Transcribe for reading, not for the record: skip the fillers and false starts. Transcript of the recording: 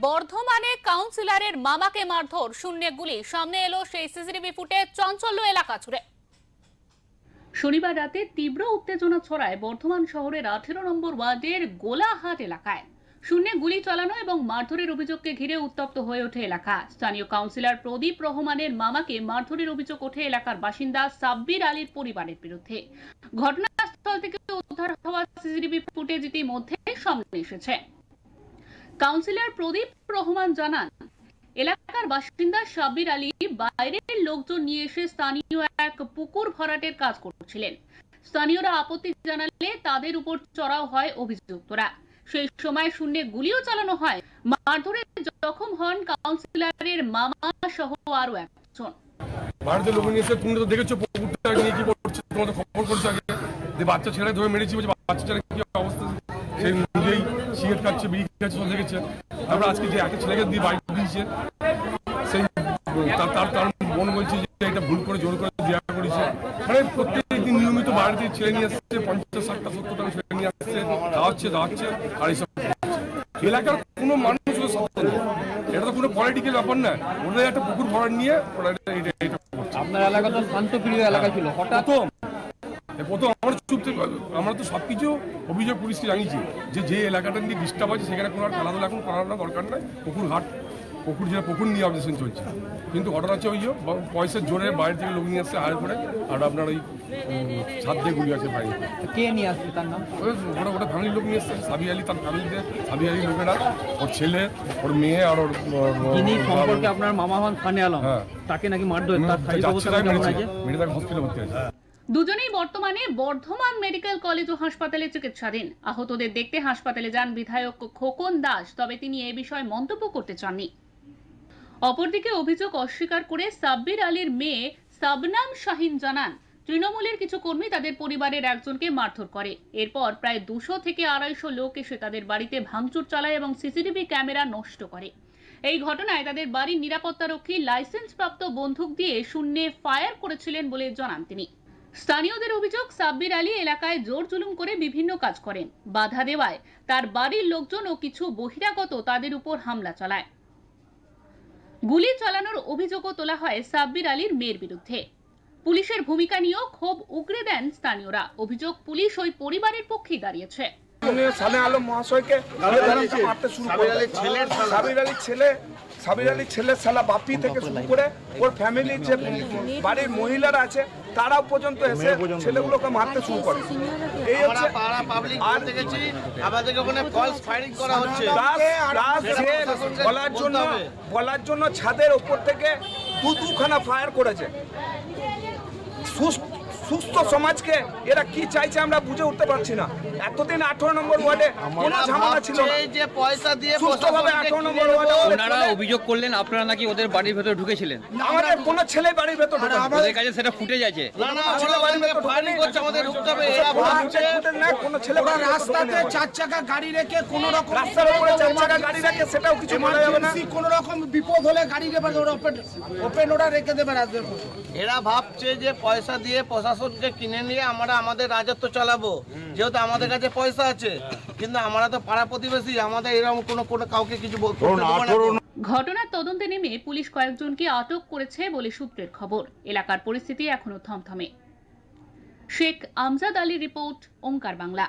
বর্ধমানে কাউন্সিলরের মামাকে মারধর, শূন্যে গুলি, সামনে এলো সেই সিসিটিভি ফুটেজ, চাঞ্চল্য এলাকা জুড়ে। শনিবার রাতে তীব্র উত্তেজনা ছড়ায় বর্ধমান শহরের 18 নম্বর ওয়ার্ডের গোলাহাট এলাকায়। শূন্যে গুলি চালানো এবং মারধরের অভিযোগকে ঘিরে উত্তপ্ত হয়ে ওঠে এলাকা। স্থানীয় কাউন্সিলর প্রদীপ রহমানের মামাকে মারধরের অভিযোগ ওঠে এলাকার বাসিন্দা সাব্বির আলীর পরিবারের বিরুদ্ধে। ঘটনাস্থল থেকে উদ্ধার হওয়া সিসিটিভি ফুটেজ ইতিমধ্যে সামনে এসেছে। কাউন্সিলর প্রদীপ রহমান জানান, এলাকার বাসিন্দা সাব্বির আলী বাইরের লোকজন নিয়ে এসে স্থানীয় এক পুকুর ভরাটের কাজ করছিলেন। স্থানীয়রা আপত্তি জানালে তাদের উপর চড়াও হয় অভিযুক্তরা। সেই সময় শূন্যে গুলিও চালানো হয়। মারধরে জখম হন কাউন্সিলরের মামা সহ আরো একজন। বাড়িতে লোক নিয়ে এসে তুমি তো দেখেছো পুকুরটা নিয়ে কি করছে, তোমার তো খবর করছে আগে যে বাচ্চা ছেলে ধরে মেরেছি, বলছে বাচ্চা ছেলে কি অবস্থা, সেই নিজেই সিগারেট খাচ্ছে, বিড়ি খাচ্ছে, সব দেখেছে। তারপরে আজকে যে একটা ছেলেকে দিয়ে বাড়ি দিয়েছে, সেই তার বোন বলছে যে এটা ভুল করে জোর করে দেওয়া করেছে। মানে প্রত্যেকদিন নিয়মিত বাড়িতে ছেলে নিয়ে আসছে, 50, 60, 70টা ছেলে নিয়ে আসছে, দাওয়াচ্ছে আর এইসব এলাকার কোনো মানুষ সত্য নেই। এটা তো কোনো পলিটিক্যাল ব্যাপার না, ওদের একটা পুকুর ভরাট নিয়ে ওরা এটা করছে। আপনার এলাকা তো শান্তপ্রিয় এলাকা ছিল, হঠাৎ প্রথম আমরা তো সবকিছু অভিযোগ পুলিশকে জানিয়েছি যে এলাকাটা নিয়ে ডিস্টার্ব আছে সেখানে কোনো খেলাধুলা এখন করার দরকার নাই। পুকুর নিয়ে অবজেকশন চলছে, কিন্তু ঘটনা হচ্ছে ওই যে পয়সার জোরে বাইরে থেকে লোক নিয়ে আসছে হায়ার করে, আর আপনার ওই ছাদ দিয়ে গুলি আছে বাইরে। কে নিয়ে আসছে তার নাম? ওটা ফ্যামিলির লোক নিয়ে আসছে, সাবি আলী, তার ফ্যামিলিতে সাবি আলী লোকেরা, ওর ছেলে, ওর মেয়ে আর ওর সম্পর্কে আপনার মামা হন খানে আলম, তাকে নাকি মারধর, তার মেডিকেল হসপিটালে ভর্তি আছে। দুজনেই বর্তমানে বর্ধমান মেডিকেল কলেজ ও হাসপাতালে চিকিৎসাধীন। আহতদের দেখতে হাসপাতালে যান বিধায়ক খোকন দাস, তবে তিনি এ বিষয়ে মন্তব্য করতে চাননি। অপরদিকে অভিযোগ অস্বীকার করে সাব্বির আলীর মেয়ে সাবনাম শাহিন জানান, তৃণমূলের কিছু কর্মী তাদের পরিবারের একজনকে মারধর করে। এরপর প্রায় 200 থেকে 250 লোক এসে তাদের বাড়িতে ভাঙচুর চালায় এবং সিসিটিভি ক্যামেরা নষ্ট করে। এই ঘটনায় তাদের বাড়ির নিরাপত্তারক্ষী লাইসেন্সপ্রাপ্ত বন্দুক দিয়ে শূন্যে ফায়ার করেছিলেন বলে জানান তিনি। স্থানীয়দের অভিযোগ, সাব্বির আলী এলাকায় জোর জুলুম করে বিভিন্ন কাজ করেন। বাধা দেওয়ায় তার বাড়ির লোকজন ও কিছু বহিরাগত তাদের উপর হামলা চালায়। গুলি চালানোর অভিযোগও তোলা হয় সাব্বির আলীর মেয়ের বিরুদ্ধে। পুলিশের ভূমিকা নিয়েও ক্ষোভ উগরে দেন স্থানীয়রা। অভিযোগ, পুলিশ ওই পরিবারের পক্ষেই দাঁড়িয়েছে। সালেহ আলম মহাশয়কে মারতে শুরু করে, সাবির আলীর ছেলের শালা বাপি থেকে শুরু করে ওর ফ্যামিলির যে বাড়ির মহিলারা আছে তারাও পর্যন্ত এসে ছেলেগুলোকে মারতে শুরু করে। এই হচ্ছে বলার জন্য ছাদের ওপর থেকে দুখানা ফায়ার করেছে। সুস্থ সমাজকে এরা কি চাইছে আমরা বুঝে উঠতে পারছি না। এতদিন 18 নম্বর ওয়ার্ডে কোনো ঝামেলা ছিল না, যে পয়সা দিয়ে সুস্থভাবে 18 নম্বর ওয়ার্ডে ওনারা অভিযোগ করলেন আপনারা নাকি ওদের বাড়ির ভেতরে ঢুকেছিলেন। আমাদের কোনো ছেলে বাড়ির ভেতর ঢোকে না, আমাদের কাছে সেটা ফুটে যাচ্ছে। ছেলে বাড়ির ভেতর ফায়ারিং করছে, আমাদের ঢুকতে হবে। এরা ভাবছে না কোনো ছেলে রাস্তাতে 4 চাকা গাড়ি রেখে কোন রকম রাস্তার উপরে 4 চাকা গাড়ি রেখে সেটাও কিছু বলা যাবে না। কোন রকম বিপদ হলে গাড়ি ওপেন ওরা রেখে দেবে রাস্তার উপর। এরা ভাবছে যে পয়সা দিয়ে প্রশাসনকে কিনে নিয়ে আমরা আমাদের রাজত্ব চালাবো, যেহেতু আমাদের কাছে পয়সা আছে। কিন্তু আমরা তো পাড়া প্রতিবেশী, আমাদের এরকম কোনো কাউকে কিছু বলতে হবে না। ঘটনার তদন্তে নেমে পুলিশ কয়েকজনকে আটক করেছে বলে সূত্রের খবর। এলাকার পরিস্থিতি এখনো থমথমে। শেখ আমজাদ আলী রিপোর্ট, ওঙ্কার বাংলা।